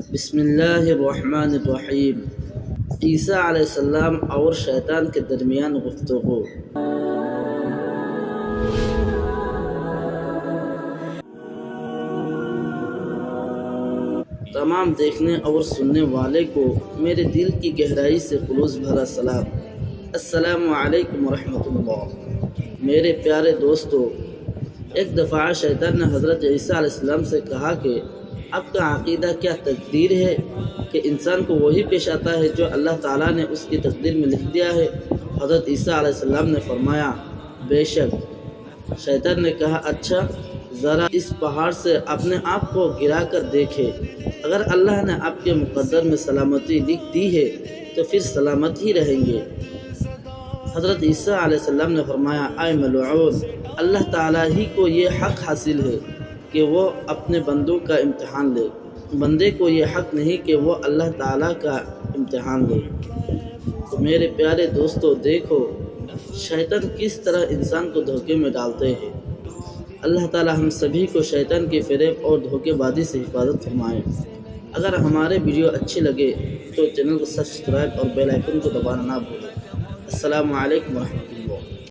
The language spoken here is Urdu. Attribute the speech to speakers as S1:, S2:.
S1: بسم اللہ الرحمن الرحیم۔ عیسیٰ علیہ السلام اور شیطان کے درمیان گفتگو۔ تمام دیکھنے اور سننے والے کو میرے دل کی گہرائی سے خلوص بھرا سلام۔ السلام علیکم ورحمۃ اللہ۔ میرے پیارے دوستو، ایک دفعہ شیطان نے حضرت عیسیٰ علیہ السلام سے کہا کہ آپ کا عقیدہ کیا تقدیر ہے کہ انسان کو وہی پیش آتا ہے جو اللہ تعالیٰ نے اس کی تقدیر میں لکھ دیا ہے؟ حضرت عیسیٰ علیہ السلام نے فرمایا، بے شک۔ شیطان نے کہا، اچھا ذرا اس پہاڑ سے اپنے آپ کو گرا کر دیکھے، اگر اللہ نے آپ کے مقدر میں سلامتی لکھ دی ہے تو پھر سلامت ہی رہیں گے۔ حضرت عیسیٰ علیہ السلام نے فرمایا، اے ملعون، اللہ تعالیٰ ہی کو یہ حق حاصل ہے کہ وہ اپنے بندوں کا امتحان لے، بندے کو یہ حق نہیں کہ وہ اللہ تعالیٰ کا امتحان لے۔ تو میرے پیارے دوستو، دیکھو شیطان کس طرح انسان کو دھوکے میں ڈالتے ہیں۔ اللہ تعالیٰ ہم سبھی کو شیطان کے فریب اور دھوکے بازی سے حفاظت فرمائے۔ اگر ہمارے ویڈیو اچھے لگے تو چینل کو سبسکرائب اور بیل آئیکن کو دبانا نہ بھولیں۔ السلام علیکم ورحمۃ اللہ۔